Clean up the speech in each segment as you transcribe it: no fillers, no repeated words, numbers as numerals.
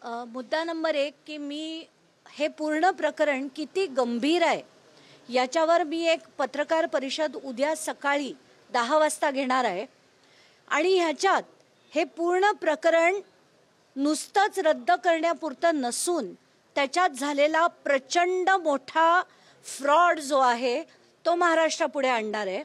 मुद्दा नंबर 1 की मी हे पूर्ण प्रकरण किती गंभीर आहे याच्यावर मी एक पत्रकार परिषद उद्या सकाळी 10 वाजता घेणार आहे आणि ह्याच्यात हे पूर्ण प्रकरण नुसतंच रद्द करण्यापुरतं नसून त्याच्यात झालेला प्रचंड मोठा फ्रॉड जो आहे तो महाराष्ट्रापुढे आणणार आहे।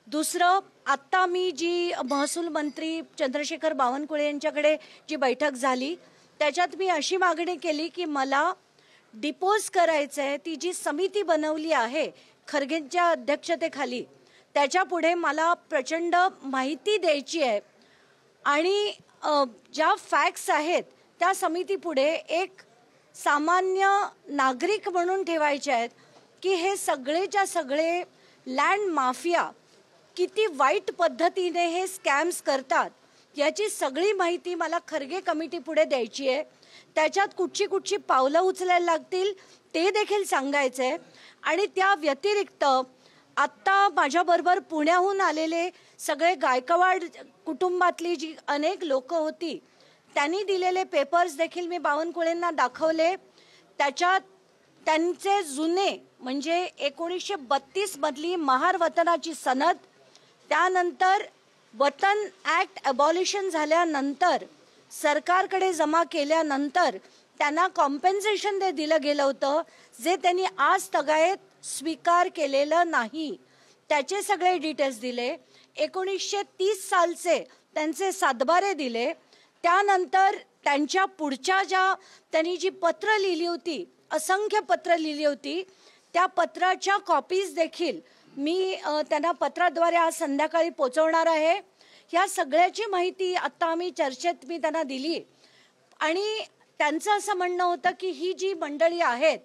दुसरं, आत्ता मी जी महसूल मंत्री चंद्रशेखर बावनकुळे यांच्याकडे जी बैठक झाली त्याच्यात मी अशी मागणी केली की मला डिपोज करायचं आहे। ती जी समिती बनवली आहे खरगेंच्या अध्यक्षतेखाली त्याच्यापुढे मला प्रचंड माहिती द्यायची आहे आणि ज्या फॅक्ट्स आहेत त्या समितीपुढे एक सामान्य नागरिक म्हणून ठेवायचे आहेत की हे सगळेच्या सगळे लँड माफिया किती वाईट पद्धतीने हे स्कॅम्स करतात याची सगळी माहिती मला खरगे कमिटी पुढे द्यायची आहे। त्याच्यात कुठची पावलं उचलायला लागतील ते देखील सांगायचं आहे आणि त्या व्यतिरिक्त आत्ता माझ्याबरोबर पुण्याहून आलेले सगळे गायकवाड कुटुंबातली जी अनेक लोक होती त्यांनी दिलेले पेपर्स देखील मी बावनकुळेंना दाखवले। त्याच्यात त्यांचे जुने म्हणजे 1932 मधली महार वतनाची सनद, त्यानंतर वतन ॲक्ट अबॉलिशन झाल्यानंतर सरकारकडे जमा केल्यानंतर त्यांना कॉम्पेन्सेशन दिलं गेलं होतं जे त्यांनी आज तगायत स्वीकार केलेलं नाही। त्याचे सगळे डिटेल्स दिले। 1930 सालचे त्यांचे सातबारे दिले। त्यानंतर त्यांच्या पुढच्या ज्या त्यांनी जी पत्र लिहिली होती, असंख्य पत्र लिहिली होती, त्या पत्राच्या कॉपीज देखील मी त्यांना पत्राद्वारे आज संध्याकाळी पोहोचवणार आहे। या सगळ्याची माहिती आता आम्ही चर्चेत मी त्यांना दिली आणि त्यांचं असं म्हणणं होतं की ही जी मंडळी आहेत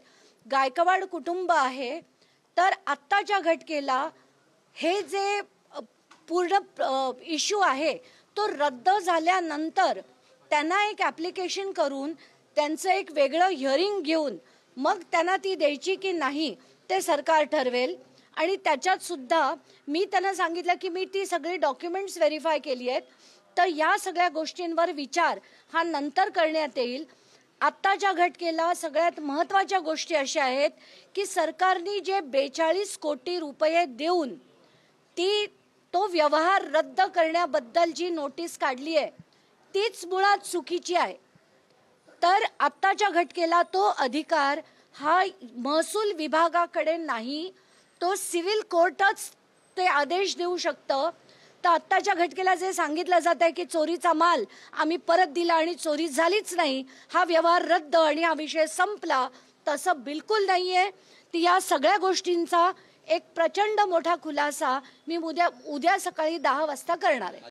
गायकवाड कुटुंब आहे तर आत्ताच्या घटकेला हे जे पूर्ण इश्यू आहे तो रद्द झाल्यानंतर त्यांना एक ॲप्लिकेशन करून त्यांचं एक वेगळं हिअरिंग घेऊन मग त्यांना ती द्यायची की नाही ते सरकार ठरवेल। आणि त्याच्यात सुद्धा मी त्यांना सांगितलं की मी ती सगळी डॉक्युमेंट्स व्हेरीफाय केली आहेत तर या सगळ्या गोष्टींवर विचार हा नंतर करण्यात येईल। आत्ताच्या घटकेला सगळ्यात महत्त्वाच्या गोष्टी अशा आहेत की सरकारने जे 42 कोटी रुपये देऊन तो व्यवहार रद्द करण्याबद्दल जी नोटीस काढली आहे तीच मुळात चुकीची आहे। तर आत्ताच्या घटकेला तो अधिकार हा महसूल विभागाकडे नाही, तो सिव्हिल कोर्टच ते आदेश देऊ शकतं। तर आत्ताच्या घटकेला जे सांगितलं जात आहे की चोरीचा माल आम्ही परत दिला आणि चोरी झालीच नाही, हा व्यवहार रद्द आणि हा विषय संपला, तसं बिलकुल नाही आहे। ती या सगळ्या गोष्टींचा एक प्रचंड मोठा खुलासा मी उद्या सकाळी 10 वाजता करणार आहे।